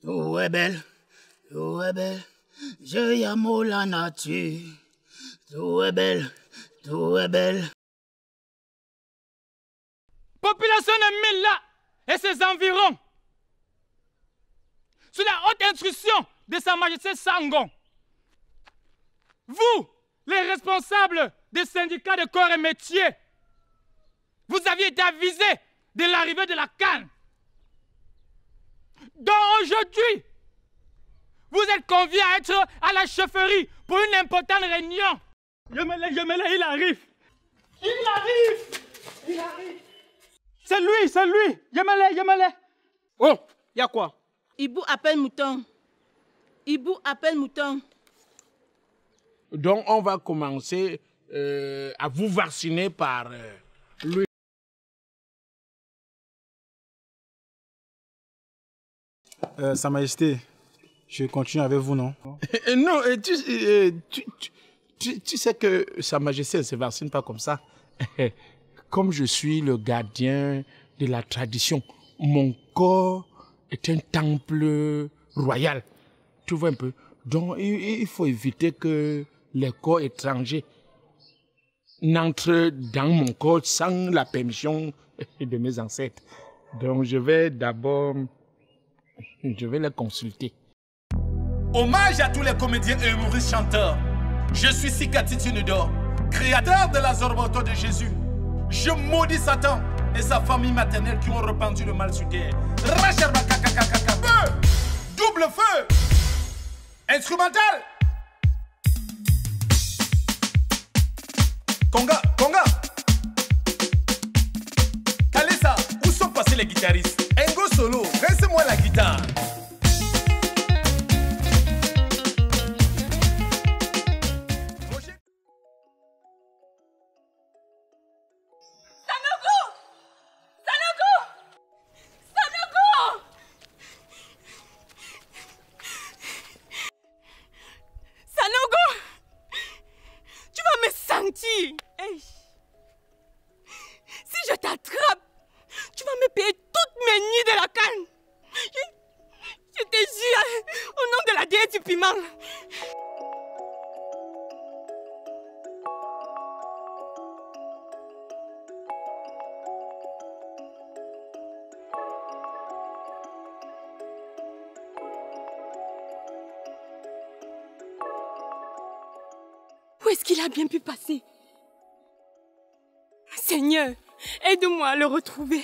Tout est belle, tout est belle. Je y amo la nature. Tout est belle, tout est belle. Population de Mila et ses environs, sous la haute instruction de Sa Majesté Sangon, vous, les responsables des syndicats de corps et métiers, vous aviez été avisés de l'arrivée de la canne. Donc aujourd'hui, vous êtes conviés à être à la chefferie pour une importante réunion. Il arrive. Il arrive. Il arrive. C'est lui. Yamale. Oh, y a quoi? Ibou appelle Mouton. Donc on va commencer à vous vacciner par lui. Sa Majesté, je continue avec vous, non? Non, tu sais que Sa Majesté ne se vaccine pas comme ça. Comme je suis le gardien de la tradition, mon corps est un temple royal. Tu vois un peu? Donc il faut éviter que les corps étrangers n'entrent dans mon corps sans la permission de mes ancêtres. Donc je vais les consulter. Hommage à tous les comédiens et humoristes chanteurs. Je suis Sikati Tunudor, créateur de la Zorboto de Jésus. Je maudis Satan et sa famille maternelle qui ont répandu le mal sur terre. Feu! Double feu! Instrumental! Conga! Kalesa, où sont passés les guitaristes? Engo solo, rince-moi la guitare. Hey. Si je t'attrape, tu vas me payer toutes mes nuits de la canne. Je te jure, au nom de la déesse du piment. Où est-ce qu'il a bien pu passer? Seigneur, aide-moi à le retrouver.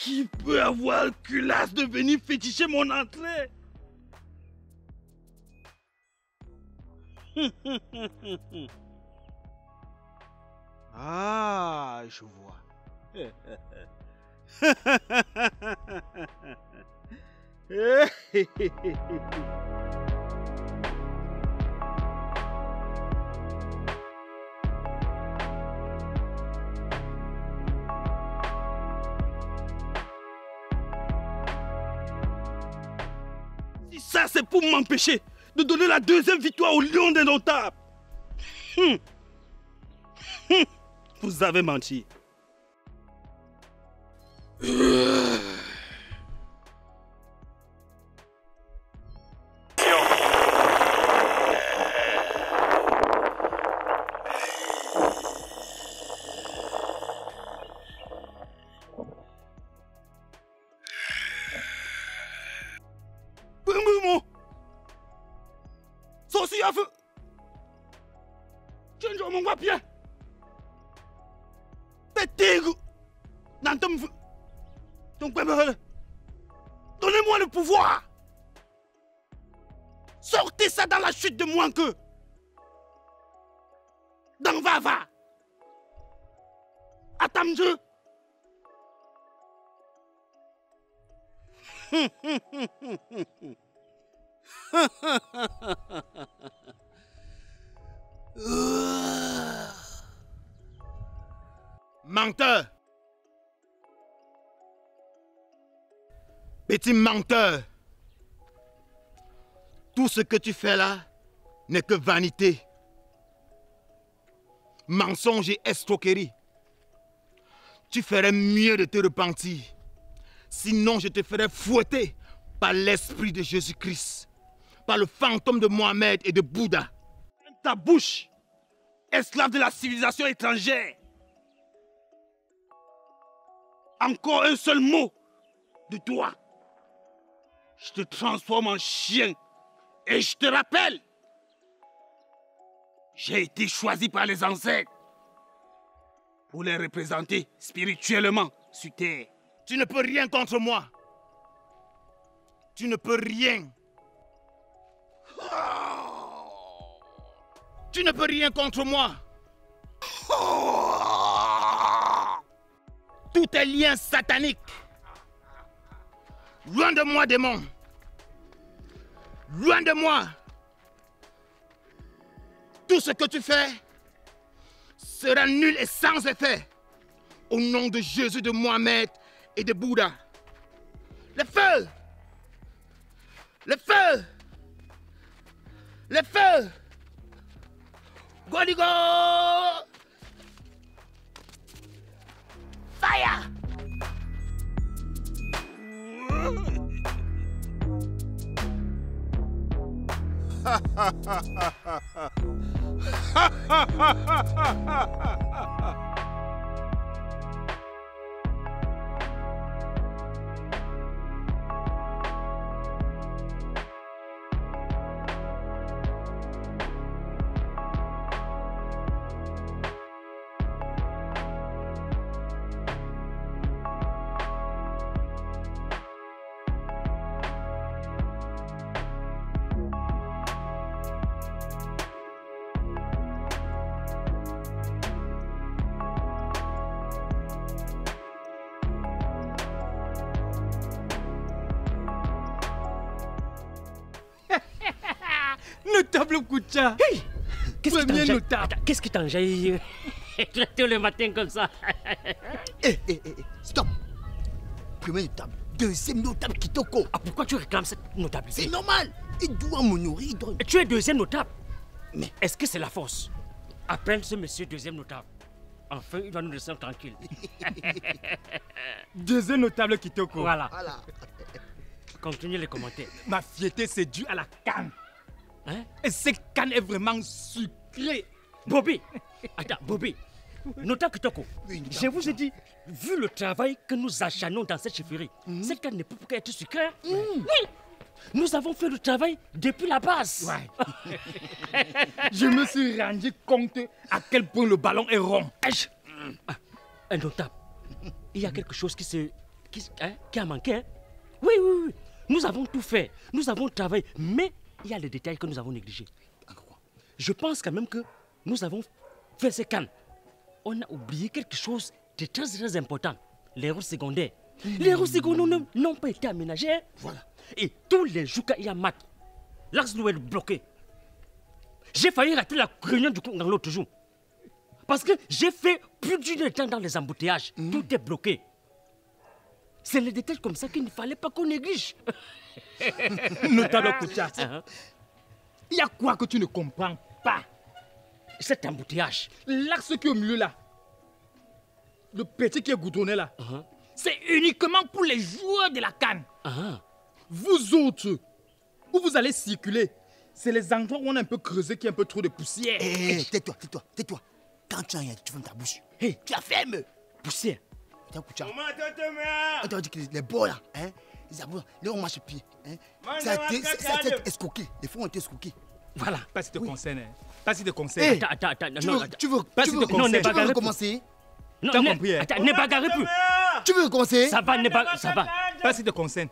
Qui peut avoir le culasse de venir féticher mon entrée? Ah, je vois. Si ça c'est pour m'empêcher de donner la deuxième victoire au Lion indomptable. Vous avez menti. Sorcier à feu. Tu ne mon papier. Pétégou. N'entends feu. Donc, donnez-moi le pouvoir. Sortez ça dans la chute de moins que. Dans Vava. Samjo. Menteur. Petit menteur. Tout ce que tu fais là n'est que vanité. Mensonge et escroquerie. Tu ferais mieux de te repentir. Sinon, je te ferais fouetter par l'esprit de Jésus-Christ, par le fantôme de Mohamed et de Bouddha. Ta bouche, esclave de la civilisation étrangère. Encore un seul mot de toi. Je te transforme en chien. Et je te rappelle, j'ai été choisi par les ancêtres pour les représenter spirituellement sur terre. Tu ne peux rien contre moi. Tu ne peux rien. Tu ne peux rien contre moi. Tout est lien satanique. Loin de moi, démon. Loin de moi. Tout ce que tu fais sera nul et sans effet. Au nom de Jésus, de Mohamed et de Bouddha. Le feu! Le feu! Le feu! Godigo! Fire! Notable Koucha. Hey, qu'est-ce qui t'enjaille tout le matin comme ça? Stop. Premier notable, deuxième notable Kitoko. Ah, pourquoi tu réclames cette notabilité? C'est normal. Il doit m'honorer. Tu es deuxième notable. Mais est-ce que c'est la force? Appelle ce monsieur deuxième notable. Enfin, il va nous laisser tranquille. Deuxième notable Kitoko. Voilà. Continuez les commentaires. Ma fierté, c'est dû à la canne. Hein? Et cette canne est vraiment sucrée. Bobby, attends, Bobby, notable Kitoko, je vous ai dit, vu le travail que nous acharnons dans cette chefferie, cette canne ne peut pas être sucrée. Oui, nous avons fait le travail depuis la base. Ouais. Je me suis rendu compte à quel point le ballon est rond. Un notable, il y a quelque chose qui a manqué. Hein? Oui. Nous avons tout fait, nous avons travaillé, mais il y a les détails que nous avons négligés. Je pense quand même que nous avons fait ces cannes. On a oublié quelque chose de très important. Les routes secondaires. Les routes secondaires n'ont pas été aménagées. Voilà. Et tous les jours qu'il y a mat, l'axe doit être bloqué. J'ai failli rater la réunion du coup dans l'autre jour. Parce que j'ai fait plus d'une heure de temps dans les embouteillages. Tout est bloqué. C'est les détails comme ça qu'il ne fallait pas qu'on néglige. Notable Koucha, il y a quoi que tu ne comprends pas? Cet embouteillage. L'axe qui est au milieu là, le petit qui est goudronné là, c'est uniquement pour les joueurs de la canne. Vous autres, où vous allez circuler, c'est les endroits où on a un peu creusé, qui a un peu trop de poussière. Tais-toi. Quand tu as rien, tu fermes ta bouche. Hey, tu la fermes. Poussière. On t'a dit que les bords là, les on marche pied. Ça a été escroqué. Les fonds ont été escroqués. Voilà. Pas si te concerne. Pas si te concerne. Attends. Tu veux recommencer? Non, t'as compris. Attends, ne bagarrez plus. Tu veux recommencer? Ça va, ça va. Pas si te concerne.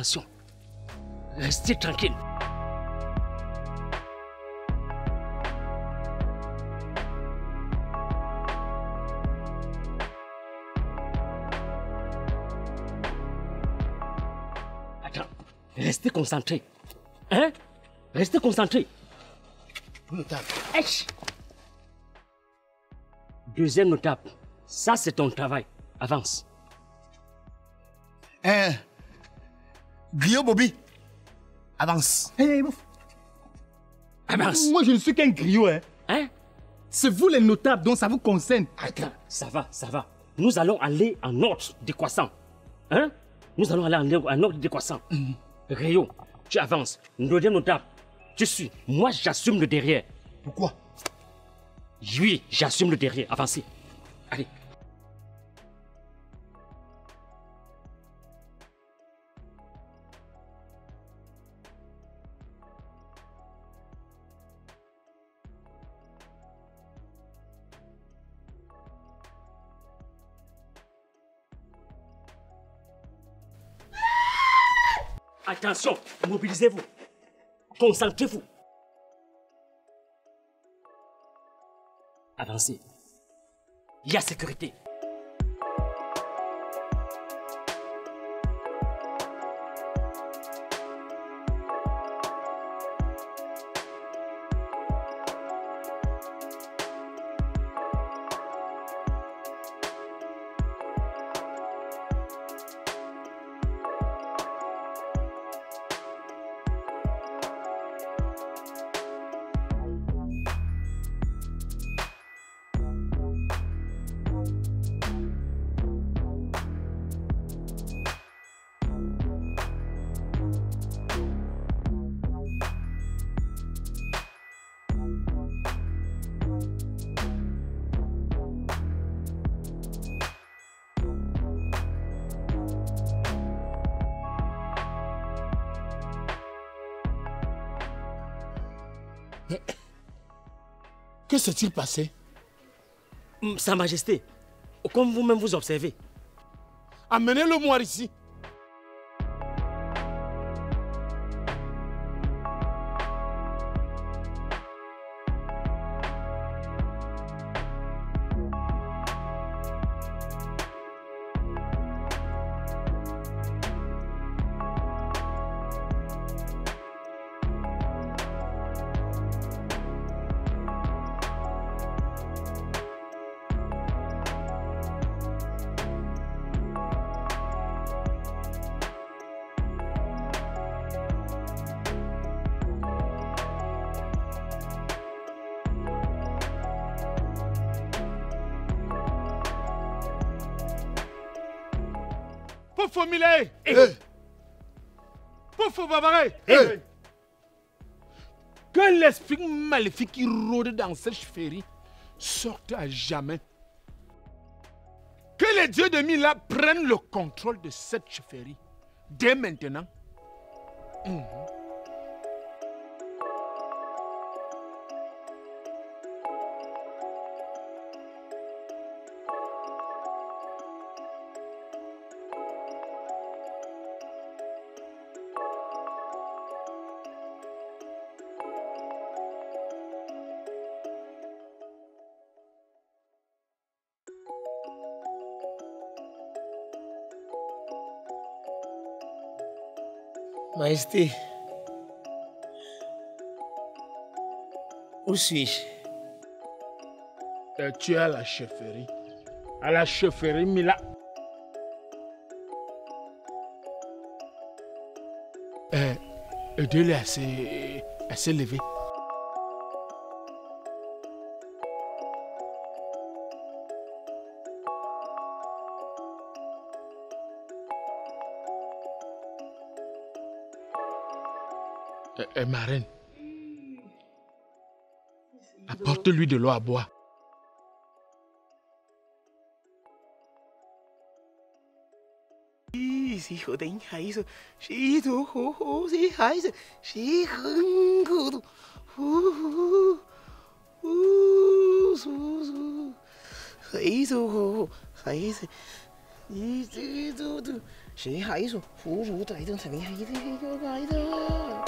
attention. Restez tranquille. Attends, restez concentrés. Hein? Restez concentrés. Notable. Eich. Deuxième notable. Ça, c'est ton travail. Avance. Griot Bobby. Avance. Avance. Moi, je ne suis qu'un griot. Hein? C'est vous les notables, donc ça vous concerne. Attends, ça va, ça va. Nous allons aller en ordre décroissant. Hein? Nous allons aller en ordre décroissant. Rio, tu avances. Deuxième notable, tu suis. Moi, j'assume le derrière. Pourquoi? Oui, j'assume le derrière. Avancez. Allez. Attention, mobilisez-vous. Concentrez-vous. Avancez. Il y a sécurité. Que s'est-il passé? Sa Majesté, comme vous-même vous observez. Amenez-le-moi ici. Pour Millet, pour Babaré, Que l'esprit maléfique qui rôde dans cette chefferie sorte à jamais. Que les dieux de Mila prennent le contrôle de cette chefferie dès maintenant. Majesté, où suis-je? Tu es à la chefferie. À la chefferie Mila. Aidez-le à se lever. Ma reine, apporte-lui de l'eau à boire. 一直走走，谁还说不如在等谁还的又来的。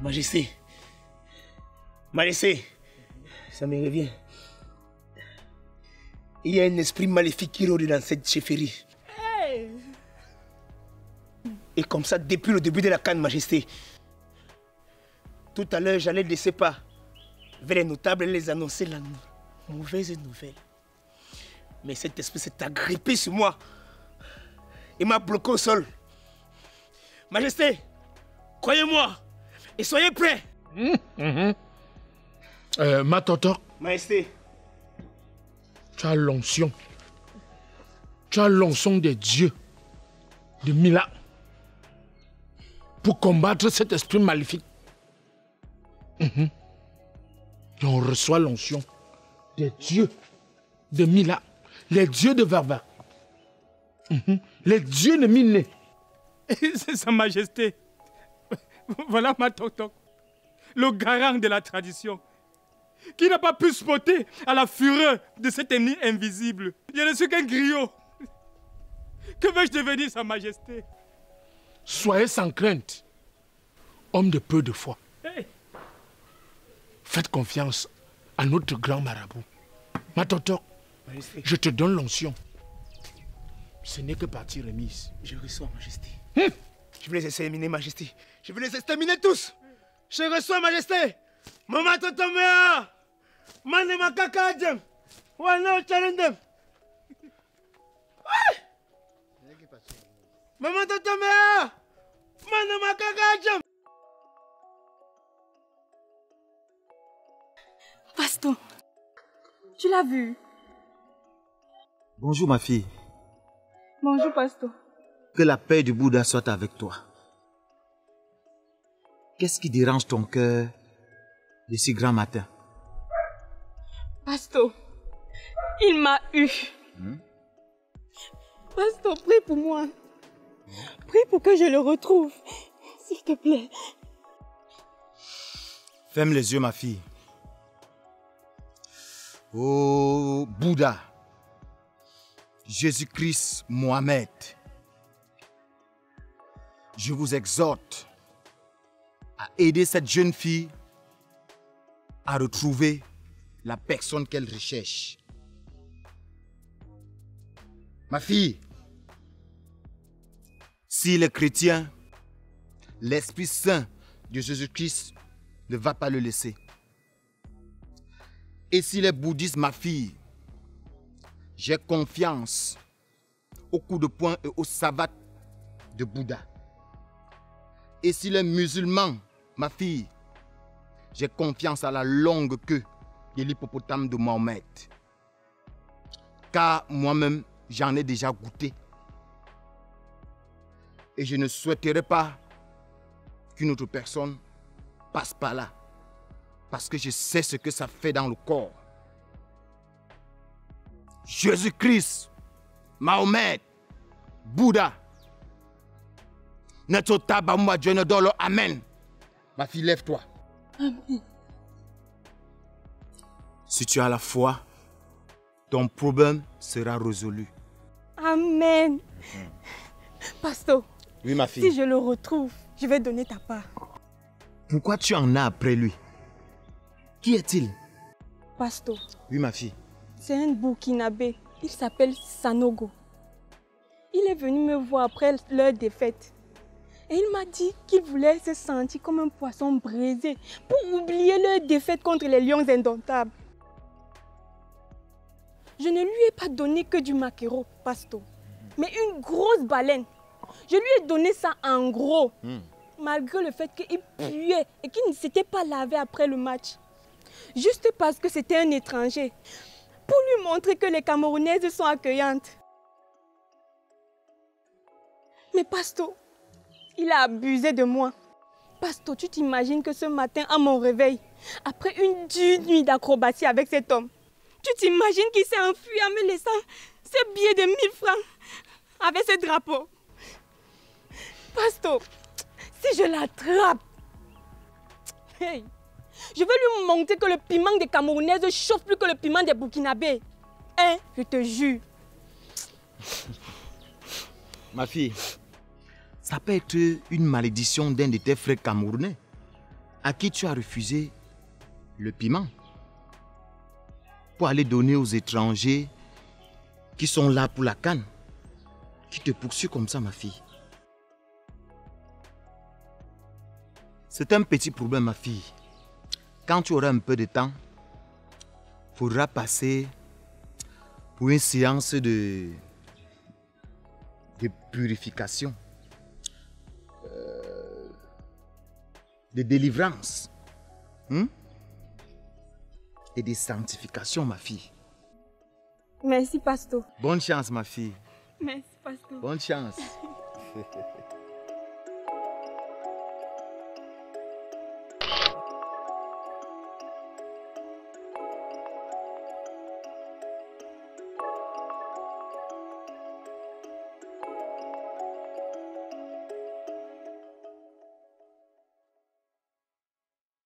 Majesté, Majesté, ça me revient. Il y a un esprit maléfique qui rôde dans cette chefferie. Hey. Et comme ça, depuis le début de la canne, Majesté. Tout à l'heure, j'allais laisser pas vers les notables et les annoncer la mauvaise nouvelle. Mais cet esprit s'est agrippé sur moi et m'a bloqué au sol. Majesté, croyez-moi. Et soyez prêts. Ma toto. Majesté. Tu as l'onction. Tu as l'onction des dieux de Mila pour combattre cet esprit maléfique. Et on reçoit l'onction des dieux de Mila, les dieux de Varva, les dieux de Miné. C'est Sa Majesté. Voilà ma Tok-Tok, le garant de la tradition, qui n'a pas pu spotter à la fureur de cet ennemi invisible. Je ne suis qu'un griot. Que vais-je devenir, Sa Majesté? Soyez sans crainte, homme de peu de foi. Hey. Faites confiance à notre grand marabout. Ma Tok-Tok, je te donne l'onction. Ce n'est que partie remise. Je reçois, Majesté. Je vais les exterminer, Majesté. Je vais les exterminer tous. Je reçois, Majesté. Maman Totomea. Mane Makakadjem. Wana Chalendem. Maman Totomea. Mane Makakadjem. Pasteur, tu l'as vu? Bonjour ma fille. Bonjour, Pasteur. Que la paix du Bouddha soit avec toi. Qu'est-ce qui dérange ton cœur de si grand matin? Pasteur, il m'a eu. Pasteur, prie pour moi. Prie pour que je le retrouve. S'il te plaît. Ferme les yeux, ma fille. Oh Bouddha, Jésus-Christ, Mohamed, je vous exhorte à aider cette jeune fille à retrouver la personne qu'elle recherche. Ma fille, si les chrétiens, l'Esprit Saint de Jésus-Christ ne va pas le laisser. Et si les bouddhistes, ma fille, j'ai confiance au coup de poing et au savate de Bouddha. Et si les musulmans, ma fille, j'ai confiance à la longue queue de l'hippopotame de Mohamed. Car moi-même, j'en ai déjà goûté. Et je ne souhaiterais pas qu'une autre personne passe par là. Parce que je sais ce que ça fait dans le corps. Jésus-Christ, Mahomet, Bouddha. Amen. Ma fille, lève-toi. Amen. Si tu as la foi, ton problème sera résolu. Amen. Pasteur, Oui, ma fille. si je le retrouve, je vais donner ta part. Pourquoi tu en as après lui? Qui est-il? Pasteur, Oui, ma fille. c'est un Burkinabé. Il s'appelle Sanogo. Il est venu me voir après leur défaite. Et il m'a dit qu'il voulait se sentir comme un poisson brisé pour oublier leur défaite contre les lions indomptables. Je ne lui ai pas donné que du maquereau, Pasto, mais une grosse baleine. Je lui ai donné ça en gros, malgré le fait qu'il puait et qu'il ne s'était pas lavé après le match. Juste parce que c'était un étranger, pour lui montrer que les Camerounaises sont accueillantes. Mais Pasto, il a abusé de moi. Pasto, tu t'imagines que ce matin, à mon réveil, après une dure nuit d'acrobatie avec cet homme, tu t'imagines qu'il s'est enfui en me laissant ce billet de 1000 francs avec ce drapeau. Pasto, si je l'attrape, hey, je vais lui montrer que le piment des Camerounaises chauffe plus que le piment des Burkinabés. Hein, je te jure. Ma fille, ça peut être une malédiction d'un de tes frères camerounais à qui tu as refusé le piment pour aller donner aux étrangers qui sont là pour la CAN, qui te poursuivent comme ça, ma fille. C'est un petit problème, ma fille. Quand tu auras un peu de temps, il faudra passer pour une séance de purification, de délivrance et de sanctification, ma fille. Merci, Pasto. Bonne chance, ma fille. Merci, Pasto. Bonne chance.